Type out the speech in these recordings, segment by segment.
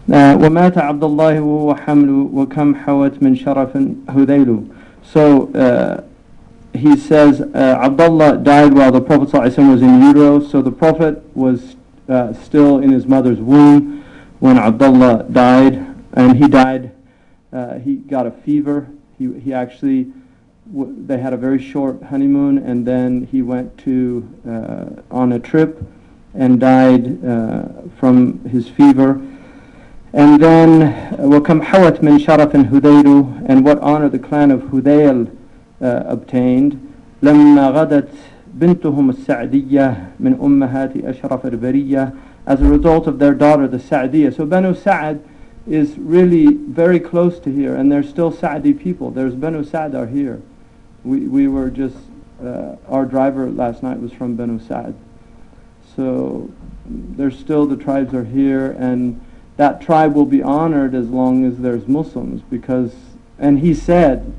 ومات عبد الله وهو حمل وكم حوت من شرف هذيل. So he says Abdullah died while the Prophet ﷺ was in utero, so the Prophet was still in his mother's womb when Abdullah died, and he died, he got a fever. He actually, they had a very short honeymoon, and then he went to on a trip and died from his fever. And then وَكَمْ حَوَتْ مِنْ شَرَفٍ هُذَيْلُ, and what honor the clan of Hudayl obtained. لَمَّا غَدَتْ بِنْتُهُمُ السَّعْدِيَّةِ مِنْ أُمَّهَاتِ أَشْرَفِ الْبَرِيَّةِ, as a result of their daughter, the Sa'diyah. So Banu Sa'd is really very close to here, and there's still Sa'di people. There's Banu Sa'd are here. We were just, our driver last night was from Banu Sa'd. So there's still, the tribes are here, and that tribe will be honored as long as there's Muslims, because, and he said,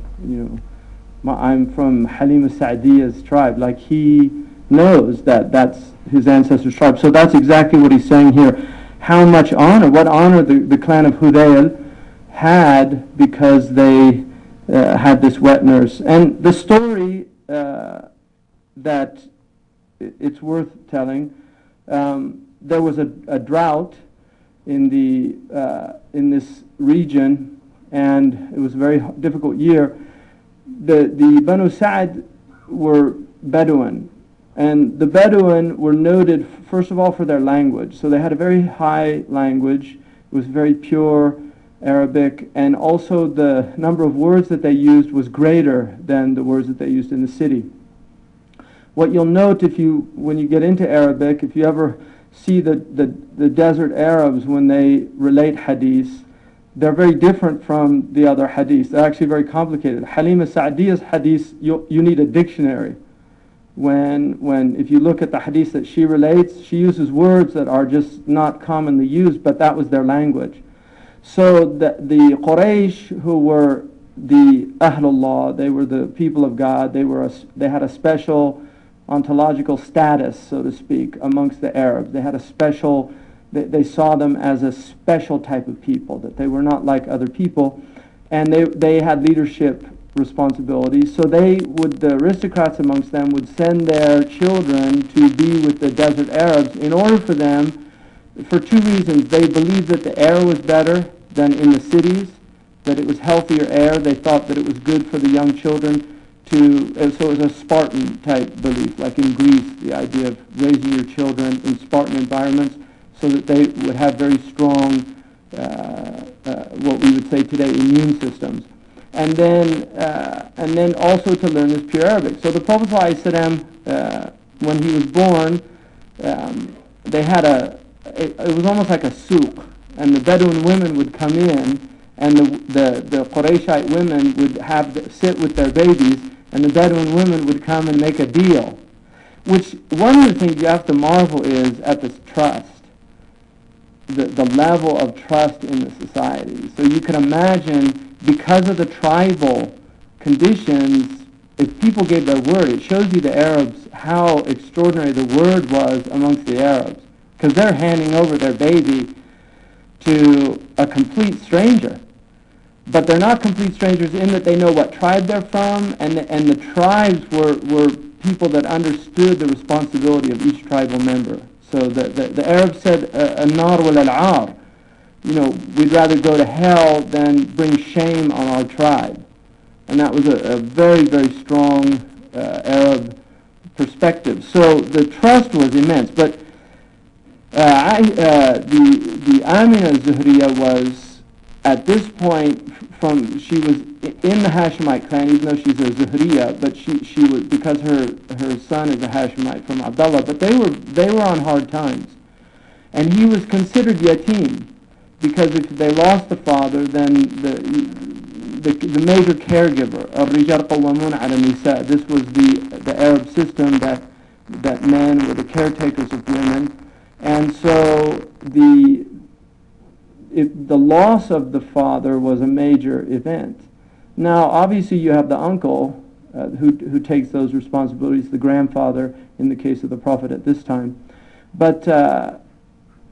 I'm from Halima Sa'diya's tribe, like he knows that that's his ancestors' tribe. So that's exactly what he's saying here. How much honor, what honor the clan of Hudayl had because they had this wet nurse. And the story that it's worth telling, there was a drought in this region, and it was a very difficult year. The Banu Sa'd were Bedouin, and the Bedouin were noted first of all for their language. So they had a very high language. It was very pure Arabic, and also the number of words that they used was greater than the words that they used in the city. What you'll note when you get into Arabic, if you ever see the desert Arabs when they relate hadiths, they're very different from the other hadiths. They're actually very complicated. Halima Sa'diya's hadiths, you need a dictionary. If you look at the hadiths that she relates, she uses words that are just not commonly used, but that was their language. So the Quraysh, who were the Ahlullah, they were the people of God, they had a special ontological status, so to speak, amongst the Arabs. They had a special, they saw them as a special type of people, that they were not like other people, and they had leadership responsibilities. So the aristocrats amongst them would send their children to be with the desert Arabs in order for them, for two reasons. They believed that the air was better than in the cities, that it was healthier air. They thought that it was good for the young children so it was a Spartan type belief, like in Greece, the idea of raising your children in Spartan environments so that they would have very strong, what we would say today, immune systems. And then also to learn this pure Arabic. So the Prophet ﷺ, when he was born, they had it was almost like a souk, and the Bedouin women would come in, and the Qurayshite women would sit with their babies, and the Bedouin women would come and make a deal. Which, one of the things you have to marvel is at this trust, the level of trust in the society. So you can imagine, because of the tribal conditions, if people gave their word, it shows you the Arabs how extraordinary the word was amongst the Arabs, because they're handing over their baby to a complete stranger. But they're not complete strangers in that they know what tribe they're from, and the tribes were people that understood the responsibility of each tribal member. So the Arabs said, "An-nar wal al-ar," we'd rather go to hell than bring shame on our tribe. And that was a very, very strong Arab perspective. So the trust was immense. But the Amina Zuhriya was, at this point, she was in the Hashemite clan, even though she's a Zuhriya, but she was, because her son is a Hashemite from Abdullah, but they were on hard times. And he was considered yatim, because if they lost the father, then the major caregiver of Rijal Qawwamun ala Nisa, this was the Arab system that men were the caretakers of women, and so the loss of the father was a major event. Now, obviously, you have the uncle who takes those responsibilities, the grandfather in the case of the Prophet at this time. But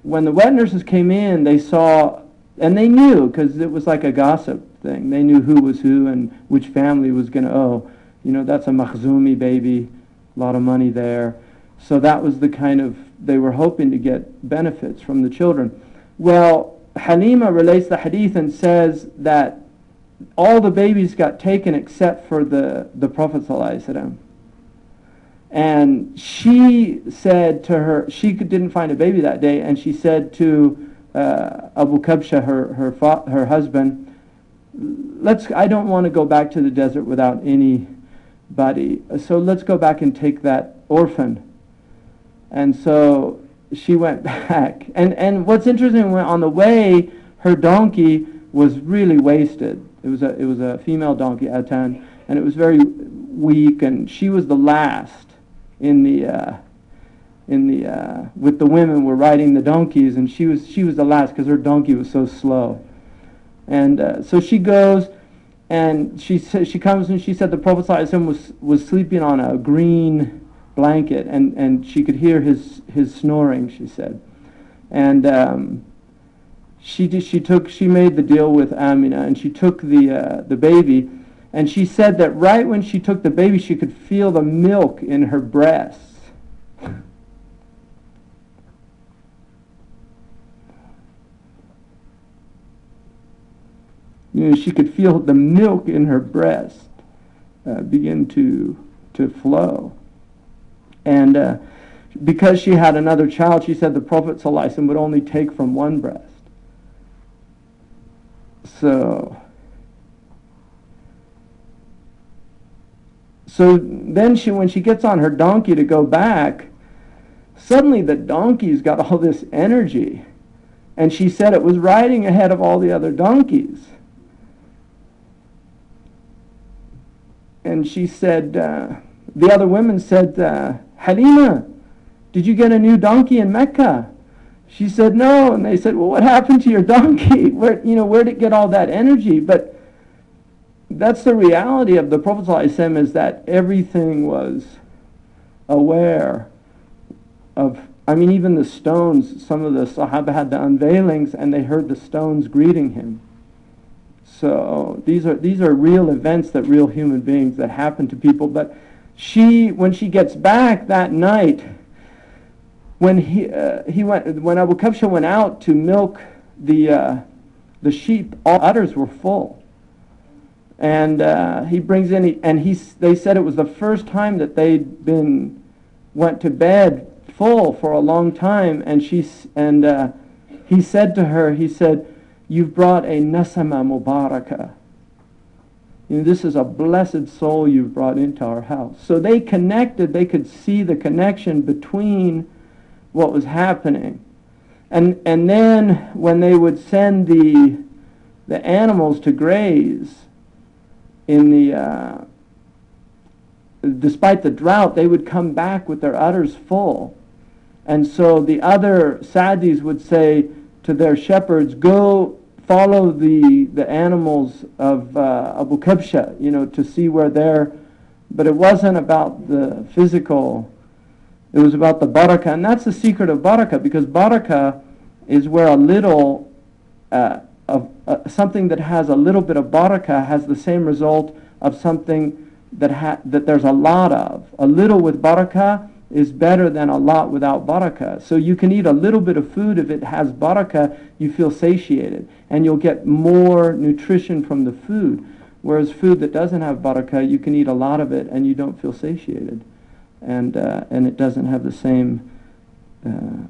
when the wet nurses came in, they saw And they knew, because it was like a gossip thing. They knew who was who and which family was going to, oh, that's a Makhzumi baby, a lot of money there. So that was the kind of, they were hoping to get benefits from the children. Well, Halima relates the hadith and says that all the babies got taken except for the Prophet ﷺ. And she said to her, she didn't find a baby that day, and she said to Abu Kabsha, her husband, I don't want to go back to the desert without anybody, so let's go back and take that orphan. And so she went back. And what's interesting, on the way, her donkey was really wasted. It was a female donkey, Atan, and it was very weak, and she was the last with the women were riding the donkeys, and she was the last because her donkey was so slow. And so she goes, and she comes and she said the Prophet ﷺ was sleeping on a green blanket, and she could hear his snoring, she said. And she made the deal with Amina, and she took the baby, and she said that right when she took the baby, she could feel the milk in her breasts. She could feel the milk in her breast begin to flow. And because she had another child, she said the Prophet ﷺ would only take from one breast. So then when she gets on her donkey to go back, suddenly the donkey's got all this energy. And she said it was riding ahead of all the other donkeys. And she said, the other women said, Halima, did you get a new donkey in Mecca? She said, no. And they said, well, what happened to your donkey? Where did it get all that energy? But that's the reality of the Prophet ﷺ, is that everything was aware of, even the stones. Some of the Sahaba had the unveilings, and they heard the stones greeting him. So these are real events, that real human beings that happen to people. But when she gets back that night, when when Abu Kabsha went out to milk the sheep, all udders were full. And he brings in, they said it was the first time that they'd went to bed full for a long time. And he said to her, you've brought a nasama mubarakah. This is a blessed soul you've brought into our house. So they connected, they could see the connection between what was happening. And then when they would send the animals to graze despite the drought, they would come back with their udders full. And so the other Sadis would say to their shepherds, go follow the animals of Abu Kabsha, to see where they're... But it wasn't about the physical, it was about the barakah. And that's the secret of barakah, because barakah is where a little something that has a little bit of barakah has the same result of something that there's a lot of. A little with barakah is better than a lot without barakah. So you can eat a little bit of food. If it has barakah, you feel satiated, and you'll get more nutrition from the food. Whereas food that doesn't have barakah, you can eat a lot of it and you don't feel satiated, and it doesn't have the same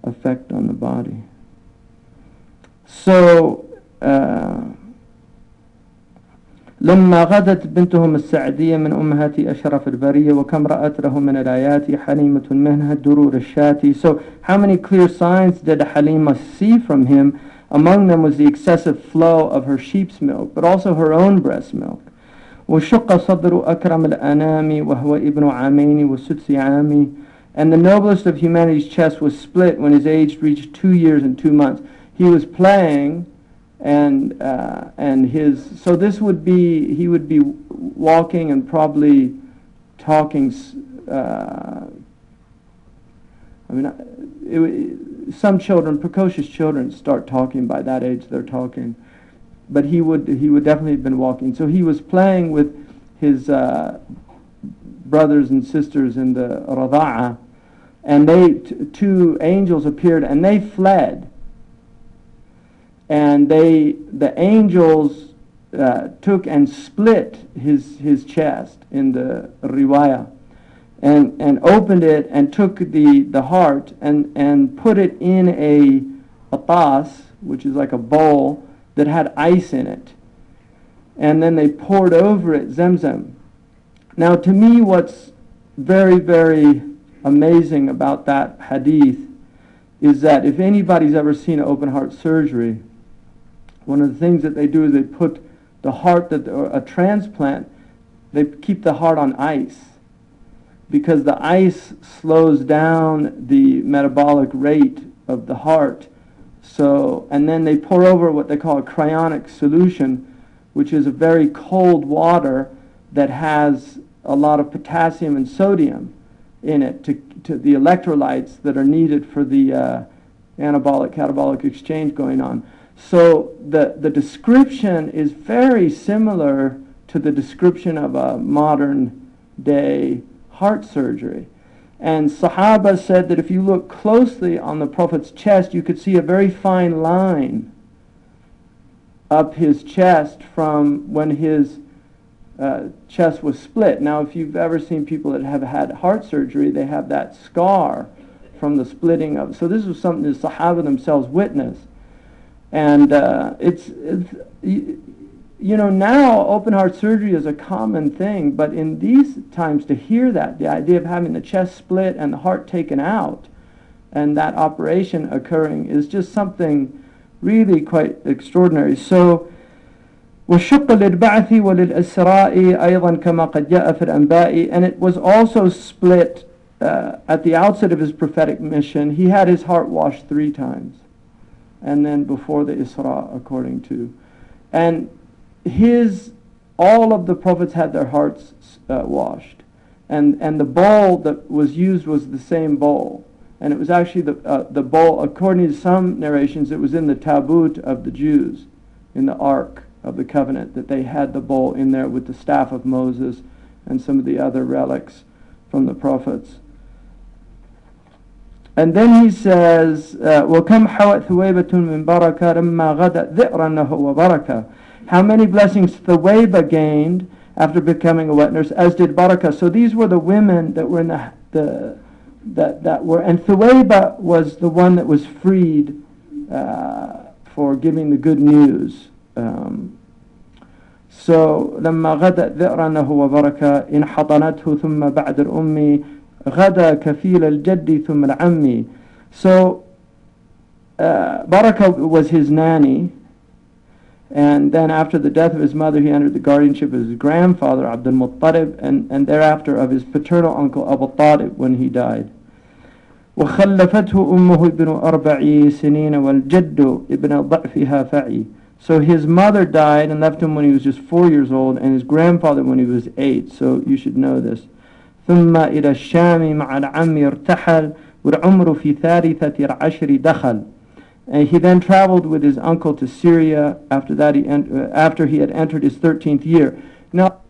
effect on the body. So لما غدت بنتهم السعدية من أمهات أشرف البرية وكم رأت له من الآيات حليمة منها الدرور الشاتي. So how many clear signs did Halima see from him? Among them was the excessive flow of her sheep's milk, but also her own breast milk. وشق صدر أكرم الأنام وهو ابن عامين وسدس عامي. And the noblest of humanity's chest was split when his age reached 2 years and 2 months. He was playing, and so this would be, he would be walking and probably talking. some children, precocious children, start talking by that age. They're talking, but he would definitely have been walking. So he was playing with his brothers and sisters in the rada'ah, and two angels appeared and they fled. And the angels took and split his chest in the riwayah, and opened it and took the heart and put it in a tas, which is like a bowl that had ice in it, and then they poured over it Zamzam. Now, to me, what's very, very amazing about that hadith is that if anybody's ever seen an open heart surgery, one of the things that they do is they put the heart, a transplant, they keep the heart on ice, because the ice slows down the metabolic rate of the heart. So, and then they pour over what they call a cryonic solution, which is a very cold water that has a lot of potassium and sodium in it to the electrolytes that are needed for the anabolic-catabolic exchange going on. So the description is very similar to the description of a modern day heart surgery. And Sahaba said that if you look closely on the Prophet's chest, you could see a very fine line up his chest from when his chest was split. Now, if you've ever seen people that have had heart surgery, they have that scar from the splitting of. So this was something the Sahaba themselves witnessed. And it's now open heart surgery is a common thing, but in these times to hear that, the idea of having the chest split and the heart taken out and that operation occurring is just something really quite extraordinary. So وَالشُّقَّ لِلْبَعْثِ وَلِلْإِسْرَاءِ أيضا كما قد جاء في الأنباء, and it was also split at the outset of his prophetic mission. He had his heart washed 3 times, and then before the Isra, according to, and all of the prophets had their hearts washed, and the bowl that was used was the same bowl, and it was actually the bowl, according to some narrations, it was in the tabut of the Jews, in the Ark of the Covenant, that they had the bowl in there with the staff of Moses and some of the other relics from the prophets. And then he says, وَكَمْ حَوَتْ ثُوَيْبَةٌ مِّن بَرَكَةٍ لَمَّا غَدَتْ ذِئْرًا لَهُ وَبَرَكَةً. How many blessings Thuwayba gained after becoming a wet nurse, as did Barakah. So these were the women that were in that were, and Thuwayba was the one that was freed for giving the good news. So لما غدت ذئرا له وبركة إن حضنته ثم بعد الأم غدا كفيل الجد ثم العم. So Barakah was his nanny, and then after the death of his mother he entered the guardianship of his grandfather Abdul Muttalib, and thereafter of his paternal uncle Abu Talib when he died. وخلفته أمه ابن 40 سنين والجد ابن ضعفها فعي. So his mother died and left him when he was just 4 years old, and his grandfather when he was 8. So you should know this. ثم إلى الشام مع العم ارتحل والعمر في 13 دخل. And he then traveled with his uncle to Syria. After that, after he had entered his 13th year. Now,